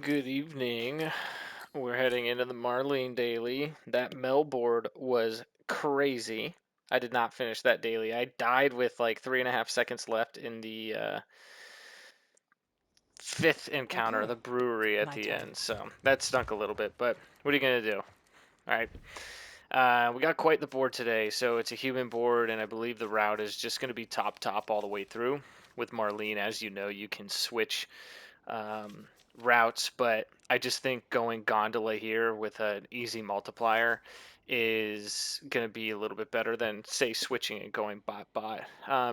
Good evening. We're heading into the Marlene daily. That Mel board was crazy. I did not finish that daily. I died with like 3.5 seconds left in the fifth encounter, Okay, the brewery at my the turn. end. So that stunk a little bit, but what are you going to do? All right. We got quite the board today. So it's a human board, and I believe the route is just going to be top all the way through. With Marlene, as you know, you can switch um, routes, but I just think going Gondola here with an easy multiplier is going to be a little bit better than, say, switching and going bot.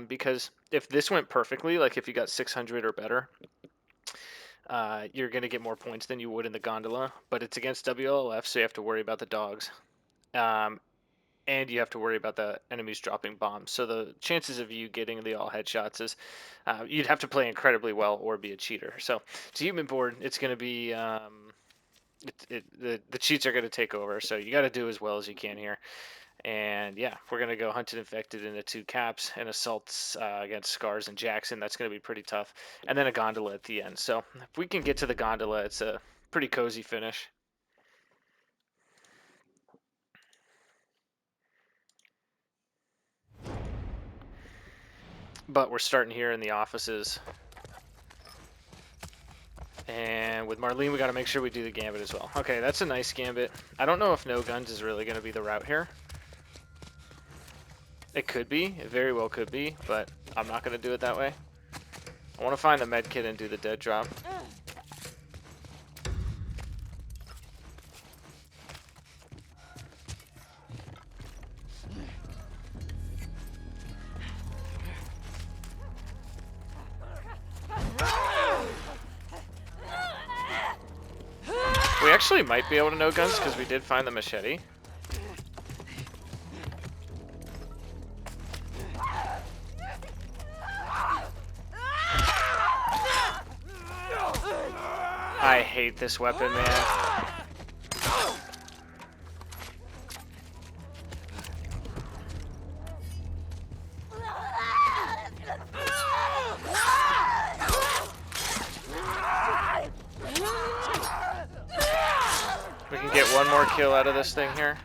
Because if this went perfectly, like if you got 600 or better, you're going to get more points than you would in the Gondola, but it's against WLF, so you have to worry about the dogs. Um, and you have to worry about the enemies dropping bombs. So the chances of you getting the all headshots is you'd have to play incredibly well or be a cheater. So to human board, it's going to be the cheats are going to take over. So you got to do as well as you can here. And yeah, we're going to go hunted infected into 2 caps and assaults against Scars and Jackson. That's going to be pretty tough. And then a gondola at the end. So if we can get to the gondola, it's a pretty cozy finish. But we're starting here in the offices. And with Marlene, we got to make sure we do the gambit as well. Okay, that's a nice gambit. I don't know if no guns is really going to be the route here. It could be. It very well could be, but I'm not going to do it that way. I want to find the med kit and do the dead drop. We actually might be able to no guns because we did find the machete. I hate this weapon, man. We can get one more kill out of this thing here.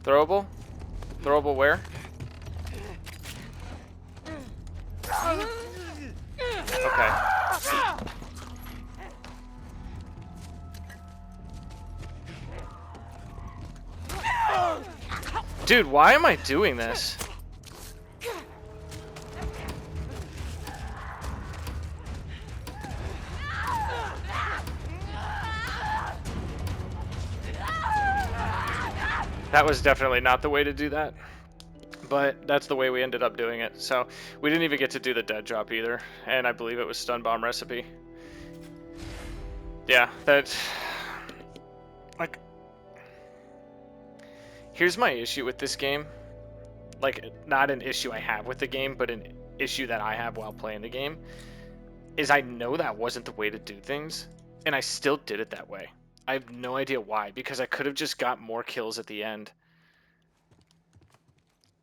Throwable? Throwable where? Okay. Dude, why am I doing this? That was definitely not the way to do that. But that's the way we ended up doing it. So we didn't even get to do the dead drop either. And I believe it was stun bomb recipe. Yeah, that... Like... Here's my issue with this game. Like, not an issue I have with the game, but an issue that I have while playing the game. Is I know that wasn't the way to do things. And I still did it that way. I have no idea why. Because I could have just got more kills at the end.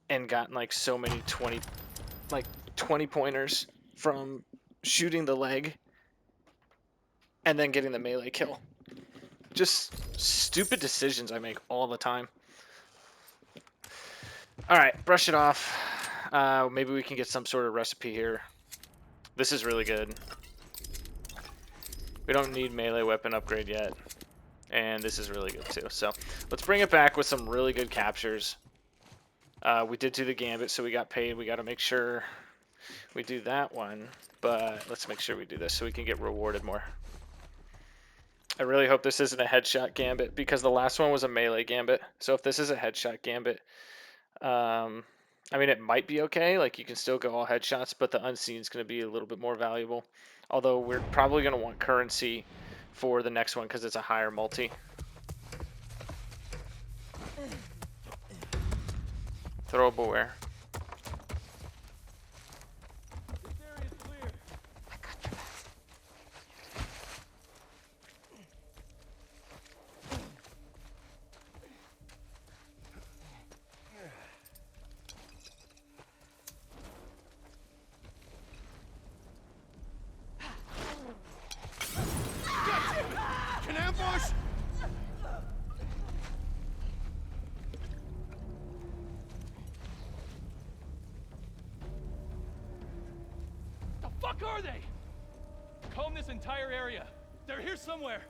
And gotten like so many 20 pointers from shooting the leg and then getting the melee kill. Just stupid decisions I make all the time. Alright, brush it off. Maybe we can get some sort of recipe here. This is really good. We don't need melee weapon upgrade yet. And this is really good too. So let's bring it back with some really good captures. We did do the gambit, so we got paid. We got to make sure we do that one. But let's make sure we do this so we can get rewarded more. I really hope this isn't a headshot gambit because the last one was a melee gambit. So if this is a headshot gambit, I mean, it might be okay. Like, you can still go all headshots, but the unseen is going to be a little bit more valuable. Although we're probably going to want currency for the next one because it's a higher multi. Throwable where? Ambush! The fuck are they? Comb this entire area. They're here somewhere.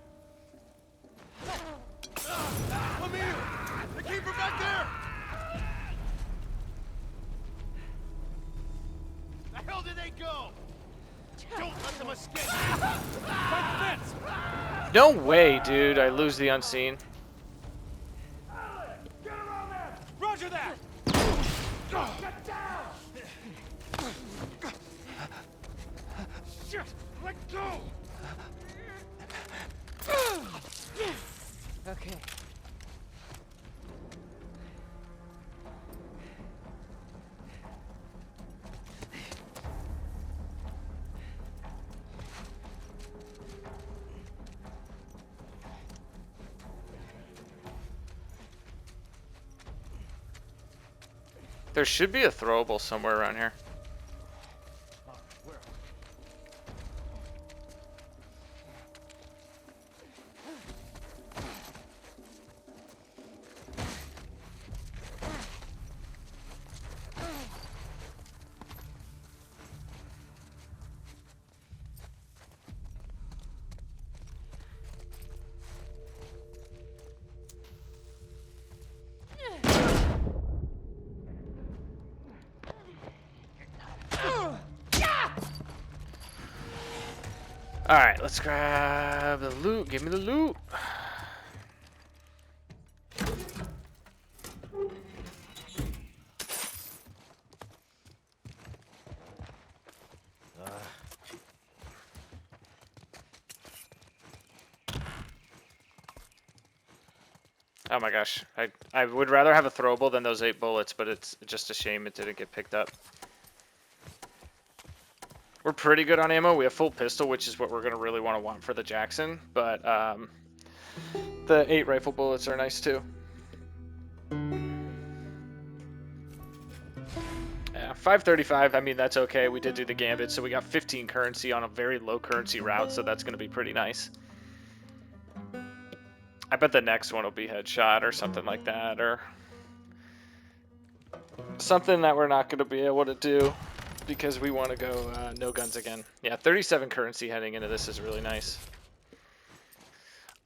Emil! They came from back there! The hell did they go? Don't let them escape! Fight the fence! No way, dude. I lose the unseen. Get around there! Roger that! Get down! Shit! Let go! Okay. There should be a throwable somewhere around here. Alright, let's grab the loot. Give me the loot. Oh my gosh. I would rather have a throwable than those 8 bullets, but it's just a shame it didn't get picked up. We're pretty good on ammo. We have full pistol, which is what we're going to really want for the Jackson. But the 8 rifle bullets are nice too. Yeah, 535, I mean, that's okay. We did do the gambit, so we got 15 currency on a very low currency route, so that's going to be pretty nice. I bet the next one will be headshot or something like that, or something that we're not going to be able to do because we want to go no guns again. Yeah, 37 currency heading into this is really nice.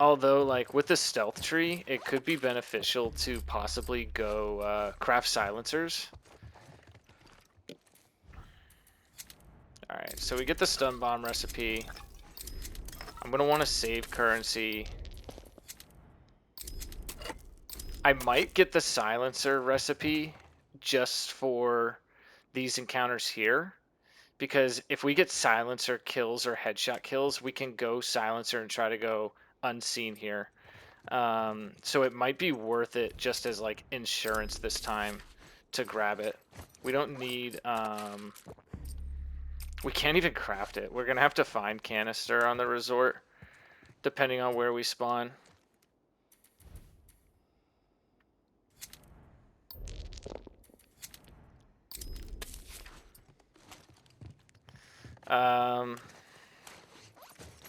Although, like, with the stealth tree, it could be beneficial to possibly go craft silencers. Alright, so we get the stun bomb recipe. I'm going to want to save currency. I might get the silencer recipe just for these encounters here. Because if we get silencer kills or headshot kills, we can go silencer and try to go unseen here. So it might be worth it just as like insurance this time to grab it. We don't need... we can't even craft it. We're going to have to find canister on the resort, depending on where we spawn.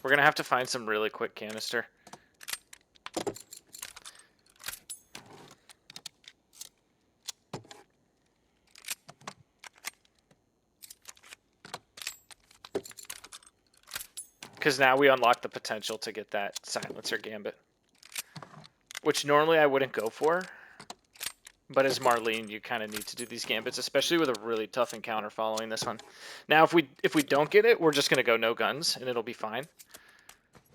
We're going to have to find some really quick canister. Because now we unlock the potential to get that silencer gambit. Which normally I wouldn't go for. But as Marlene, you kind of need to do these gambits, especially with a really tough encounter following this one. Now, if we don't get it, we're just going to go no guns, and it'll be fine.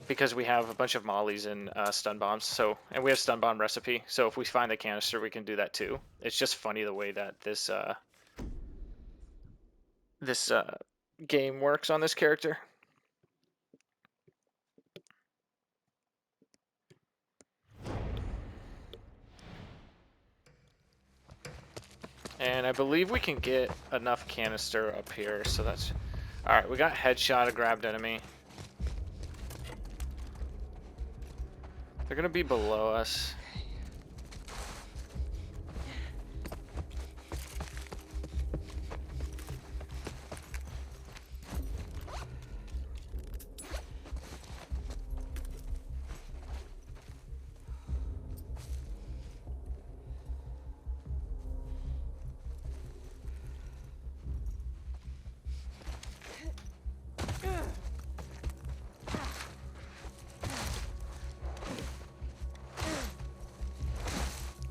Because we have a bunch of mollies and stun bombs, so and we have stun bomb recipe. So if we find the canister, we can do that too. It's just funny the way that this game works on this character. And I believe we can get enough canister up here, so that's... Alright, we got headshot, a grabbed enemy. They're gonna be below us.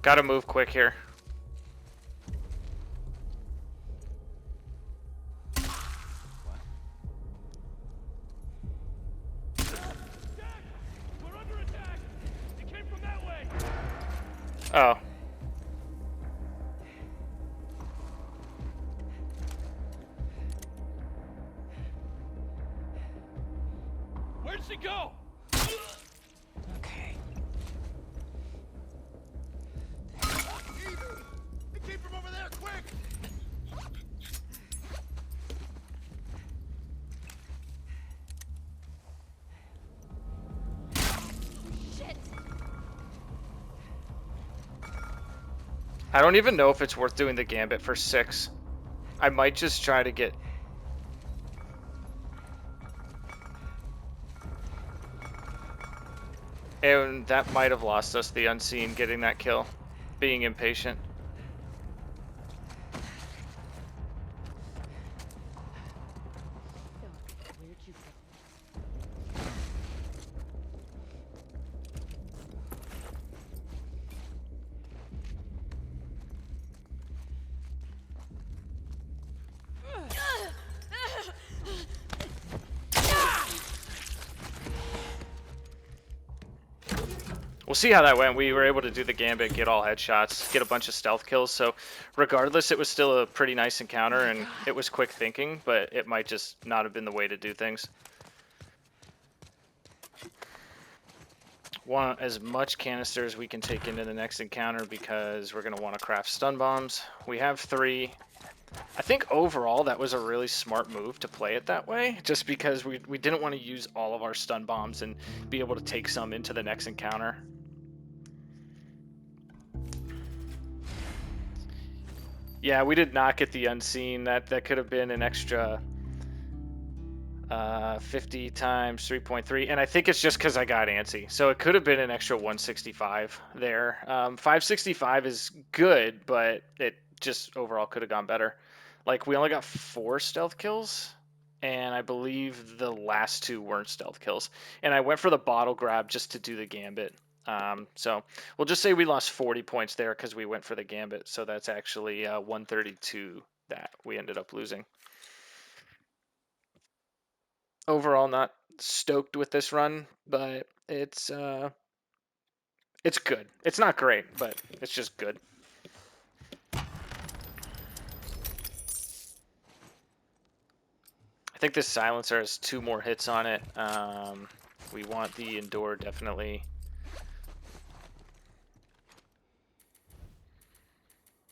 Gotta move quick here. We're under attack! It came from that way! Oh. Where'd she go? Okay. It came from over there, quick! Shit! I don't even know if it's worth doing the gambit for 6. I might just try to get... And that might have lost us the unseen getting that kill. Being impatient. Where'd you go? We'll see how that went. We were able to do the gambit, get all headshots, get a bunch of stealth kills. So regardless, it was still a pretty nice encounter, and it was quick thinking, but it might just not have been the way to do things. Want as much canister as we can take into the next encounter because we're going to want to craft stun bombs. We have 3. I think overall that was a really smart move to play it that way, just because we didn't want to use all of our stun bombs and be able to take some into the next encounter. Yeah, we did not get the unseen. That could have been an extra 50 times 3.3, and I think it's just because I got antsy. So it could have been an extra 165 there. 565 is good, but it just overall could have gone better. Like, we only got 4 stealth kills, and I believe the last 2 weren't stealth kills. And I went for the bottle grab just to do the gambit. So we'll just say we lost 40 points there because we went for the gambit. So that's actually 132 that we ended up losing. Overall, not stoked with this run, but it's good. It's not great, but it's just good. I think this silencer has 2 more hits on it. We want the endure, definitely.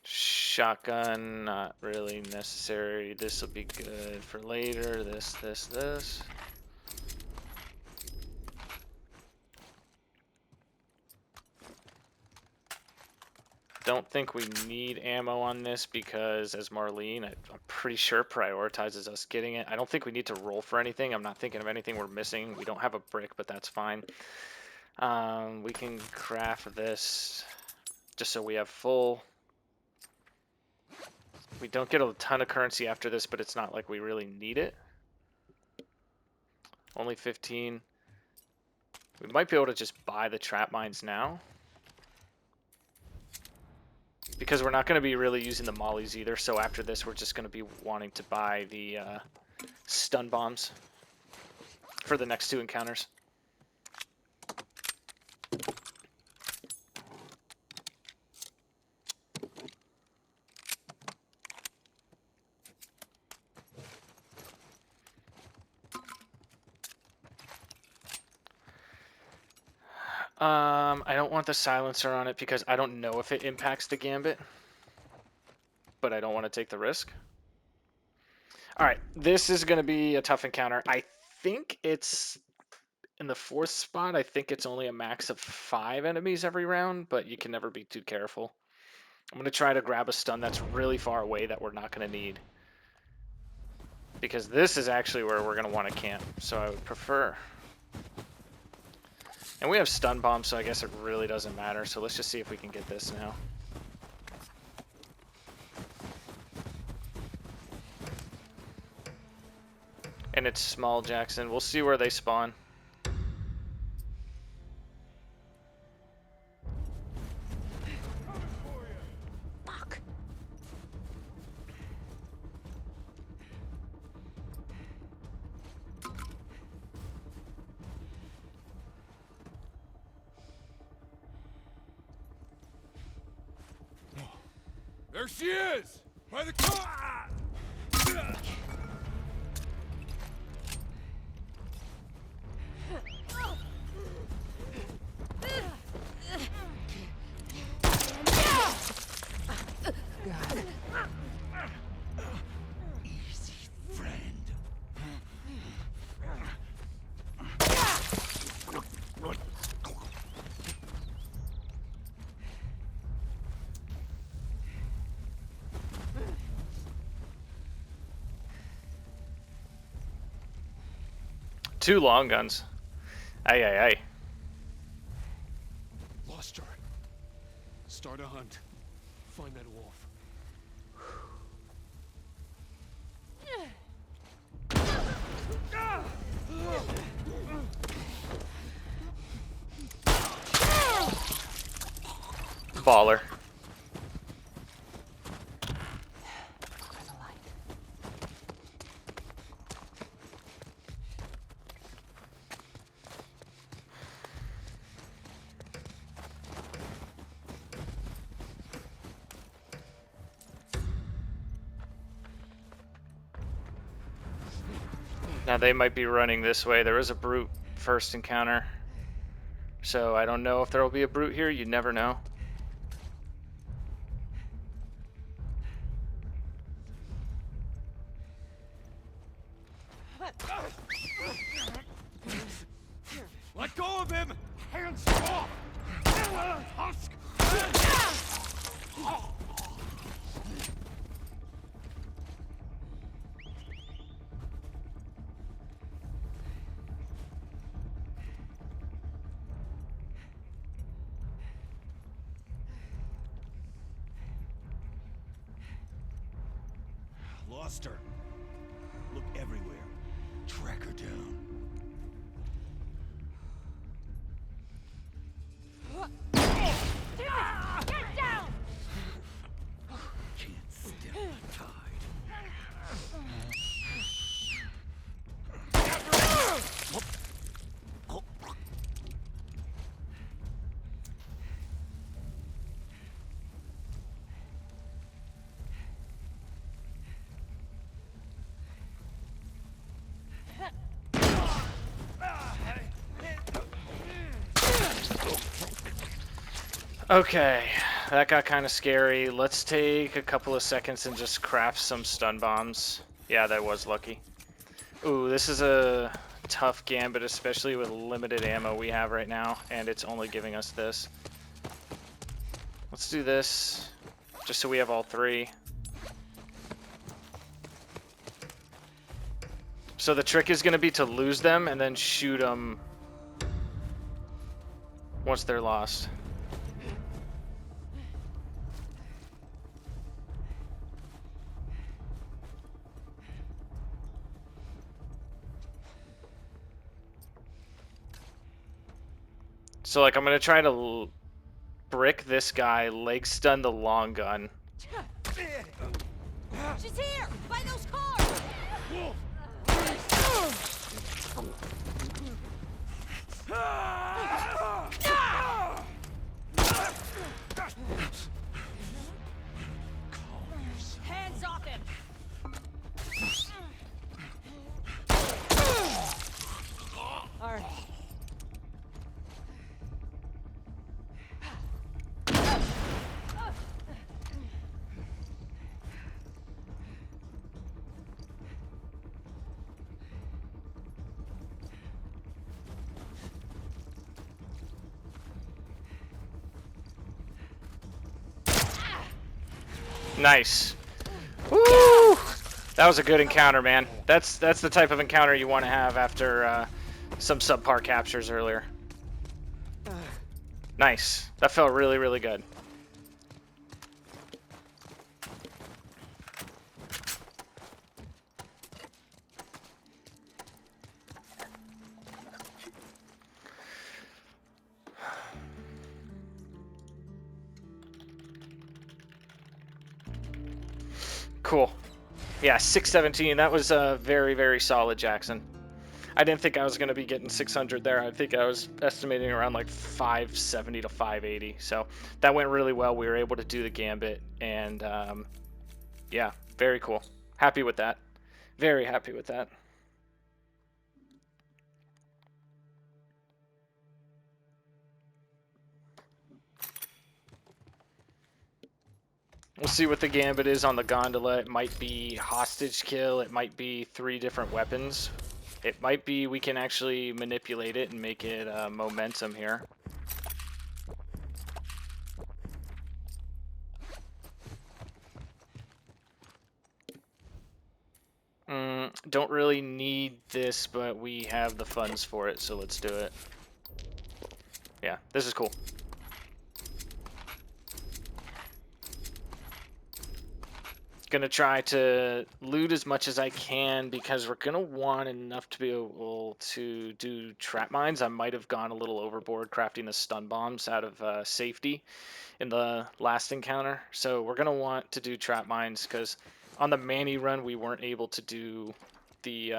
Shotgun, not really necessary. This will be good for later. This. Don't think we need ammo on this because, as Marlene, I'm pretty sure prioritizes us getting it. I don't think we need to roll for anything. I'm not thinking of anything we're missing. We don't have a brick, but that's fine. We can craft this just so we have full. We don't get a ton of currency after this, but it's not like we really need it. Only 15. We might be able to just buy the trap mines now, because we're not going to be really using the mollies either. So after this, we're just going to be wanting to buy the stun bombs for the next 2 encounters. I don't want the silencer on it because I don't know if it impacts the gambit, but I don't want to take the risk. All right, this is going to be a tough encounter. I think it's in the 4th spot. I think it's only a max of 5 enemies every round, but you can never be too careful. I'm going to try to grab a stun that's really far away that we're not going to need, because this is actually where we're going to want to camp, so I would prefer. And we have stun bombs, so I guess it really doesn't matter. So let's just see if we can get this now. And it's small, Jackson. We'll see where they spawn. There she is! By the car! Easy, friend. Two long guns. Aye, aye, aye. Lost her. Start a hunt. Find that wolf. Baller. Now they might be running this way. There was a brute first encounter. So I don't know if there will be a brute here. You never know. Let go of him! Hands off! Husk! Lost her. Look everywhere. Track her down. Get down! Can't stem the tide. Okay, that got kind of scary. Let's take a couple of seconds and just craft some stun bombs. Yeah, that was lucky. Ooh, this is a tough gambit, especially with limited ammo we have right now, and it's only giving us this. Let's do this, just so we have all three. So the trick is going to be to lose them and then shoot them once they're lost. So like I'm going to try to brick this guy, leg stun the long gun. She's here! By those cars! Hands off him! All right. Nice. Woo! That was a good encounter, man. That's the type of encounter you want to have after some subpar captures earlier. Nice. That felt really, really good. Cool. Yeah, 617. That was very, very solid, Jackson. I didn't think I was going to be getting 600 there. I think I was estimating around like 570 to 580. So that went really well. We were able to do the gambit, and yeah, very cool. Happy with that. Very happy with that. We'll see what the gambit is on the gondola. It might be hostage kill. It might be 3 different weapons. It might be we can actually manipulate it and make it momentum here. Don't really need this, but we have the funds for it, so let's do it. Yeah, this is cool. Gonna try to loot as much as I can because we're gonna want enough to be able to do trap mines. I might have gone a little overboard crafting the stun bombs out of safety in the last encounter. So we're gonna want to do trap mines because on the Manny run we weren't able to do the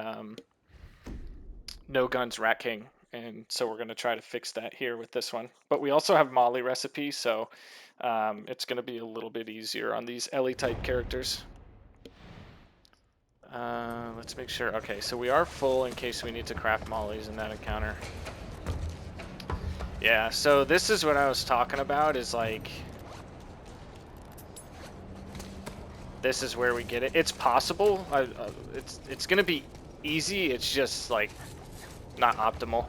no guns Rat King, and so we're gonna try to fix that here with this one. But we also have Molly recipe, so it's gonna be a little bit easier on these Ellie type characters. Let's make sure. Okay, so we are full in case we need to craft mollies in that encounter. Yeah, so this is what I was talking about, is like, this is where we get it. It's possible. It's gonna be easy. It's just like not optimal.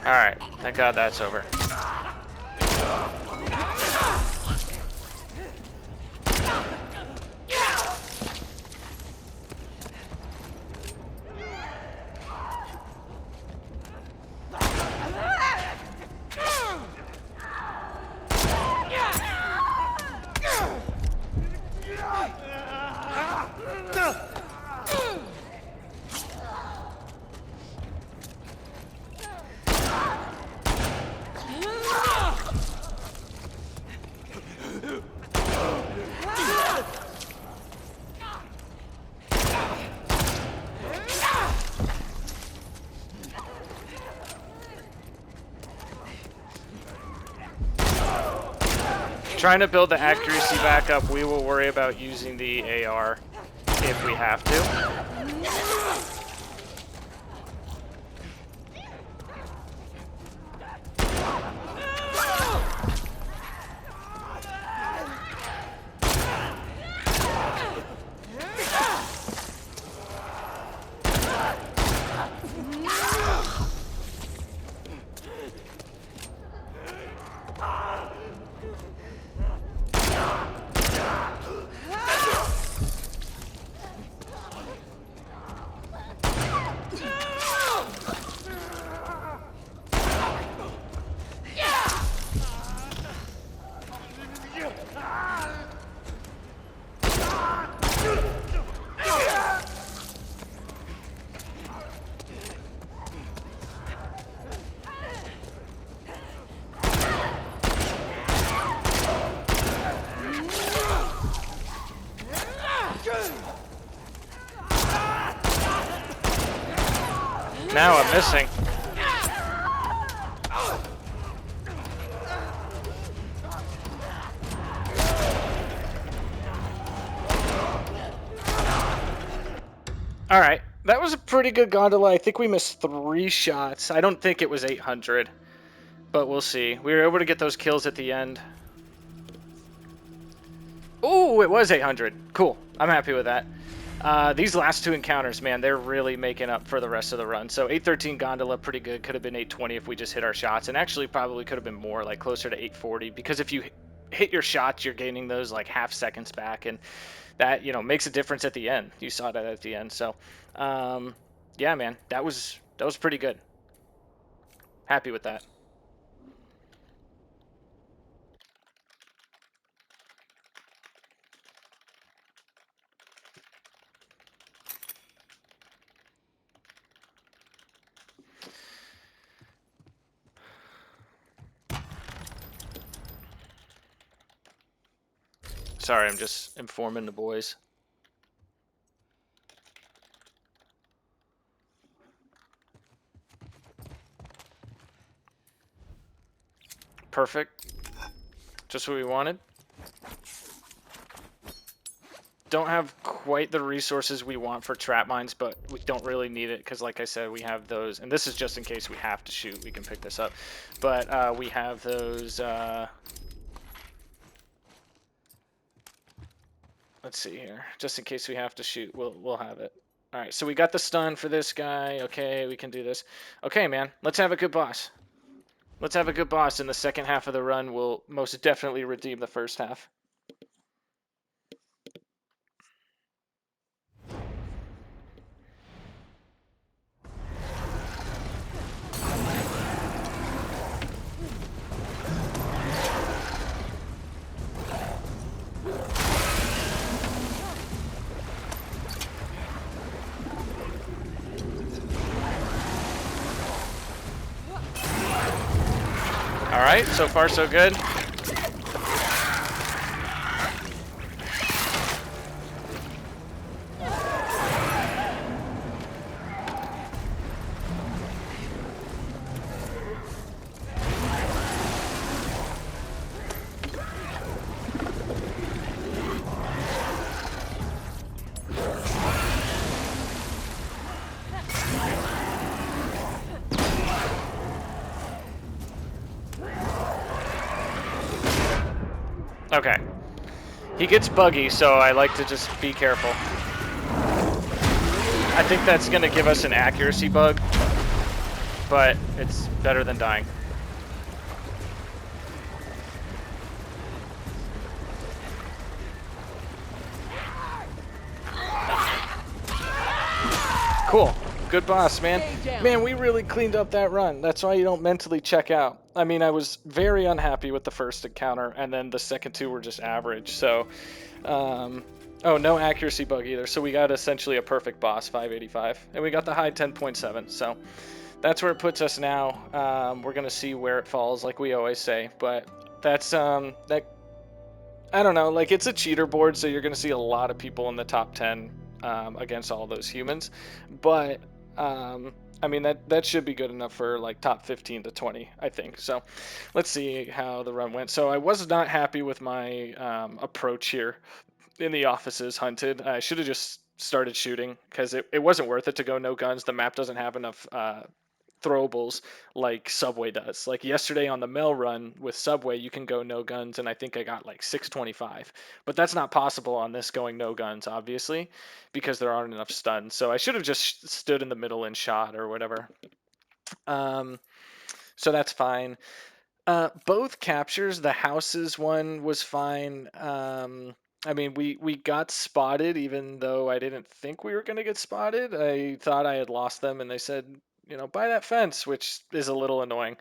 Alright, thank God that's over. Trying to build the accuracy back up. We will worry about using the AR if we have to. Now I'm missing. All right, that was a pretty good gondola. I think we missed 3 shots. I don't think it was 800, but we'll see. We were able to get those kills at the end. Oh, it was 800. Cool. I'm happy with that. These last 2 encounters, man, they're really making up for the rest of the run. So 813 gondola, pretty good. Could have been 820 if we just hit our shots, and actually probably could have been more, like closer to 840, because if you hit your shots, you're gaining those like half seconds back, and that, you know, makes a difference at the end. You saw that at the end. So yeah, man, that was pretty good. Happy with that. Sorry, I'm just informing the boys. Perfect. Just what we wanted. Don't have quite the resources we want for trap mines, but we don't really need it because, like I said, we have those. And this is just in case we have to shoot. We can pick this up. But we have those... let's see here. Just in case we have to shoot, we'll have it. All right, so we got the stun for this guy. Okay, we can do this. Okay, man, let's have a good boss. Let's have a good boss. In the second half of the run, we'll most definitely redeem the first half. All right, so far so good. Okay. He gets buggy, so I like to just be careful. I think that's going to give us an accuracy bug, but it's better than dying. Cool. Good boss, man. Man, we really cleaned up that run. That's why you don't mentally check out. I mean, I was very unhappy with the first encounter, and then the second two were just average. So, oh, no accuracy bug either. So we got essentially a perfect boss, 585. And we got the high 10.7. So that's where it puts us now. We're going to see where it falls, like we always say. But that's, that, I don't know, like it's a cheater board, so you're going to see a lot of people in the top 10 against all those humans. But I mean, that should be good enough for like top 15 to 20, I think. So let's see how the run went. So I was not happy with my approach here in the offices hunted. I should have just started shooting because it wasn't worth it to go no guns. The map doesn't have enough throwables like Subway does. Like yesterday on the Mel run with Subway, you can go no guns, and I think I got like 625. But that's not possible on this going no guns, obviously, because there aren't enough stuns. So I should have just stood in the middle and shot or whatever. So that's fine. Both captures, the houses one was fine. I mean, we got spotted, even though I didn't think we were going to get spotted. I thought I had lost them, and they said, you know, buy that fence, which is a little annoying.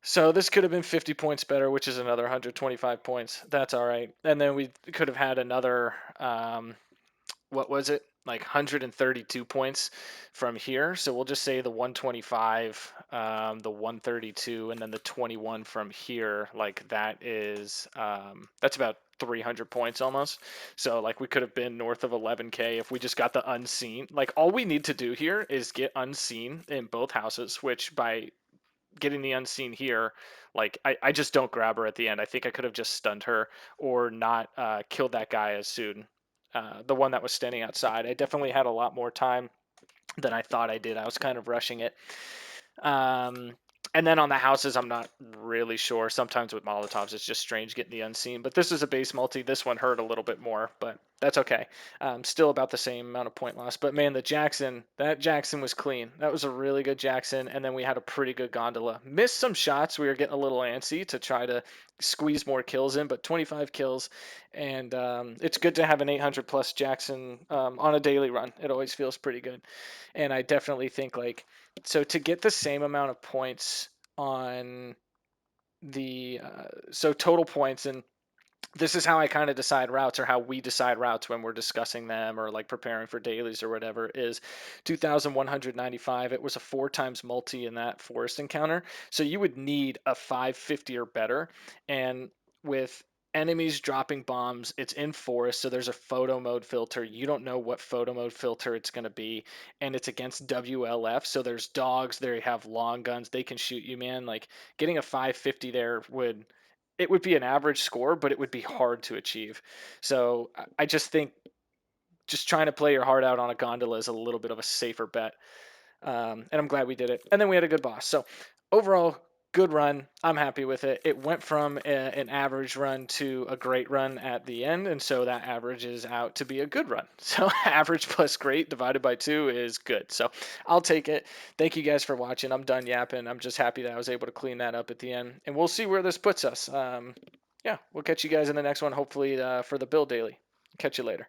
So this could have been 50 points better, which is another 125 points. That's all right. And then we could have had another, what was it? Like 132 points from here. So we'll just say the 125, the 132, and then the 21 from here. Like that is, that's about 300 points almost. So like we could have been north of 11K if we just got the unseen. Like all we need to do here is get unseen in both houses, which by getting the unseen here, like I just don't grab her at the end. I think I could have just stunned her or not killed that guy as soon. The one that was standing outside. I definitely had a lot more time than I thought I did. I was kind of rushing it. And then on the houses, I'm not really sure. Sometimes with Molotovs, it's just strange getting the unseen. But this is a base multi. This one hurt a little bit more. But That's okay. Still about the same amount of point loss. But man, that Jackson was clean. That was a really good Jackson. And then we had a pretty good Gondola. Missed some shots. We were getting a little antsy to try to squeeze more kills in, but 25 kills. And it's good to have an 800 plus Jackson on a daily run. It always feels pretty good. And I definitely think like, so to get the same amount of points on so total points, and this is how I kind of decide routes, or how we decide routes when we're discussing them or like preparing for dailies or whatever, is 2,195. It was a 4 times multi in that forest encounter. So you would need a 550 or better. And with enemies dropping bombs, it's in forest. So there's a photo mode filter. You don't know what photo mode filter it's going to be. And it's against WLF. So there's dogs. They have long guns. They can shoot you, man. Like getting a 550 there would be an average score, but it would be hard to achieve. So I just think just trying to play your heart out on a gondola is a little bit of a safer bet. And I'm glad we did it. And then we had a good boss. So overall, good run. I'm happy with it. It went from an average run to a great run at the end, and so that averages out to be a good run. So average plus great divided by 2 is good. So I'll take it. Thank you guys for watching. I'm done yapping. I'm just happy that I was able to clean that up at the end, and we'll see where this puts us. Yeah, we'll catch you guys in the next one, hopefully for the build daily. Catch you later.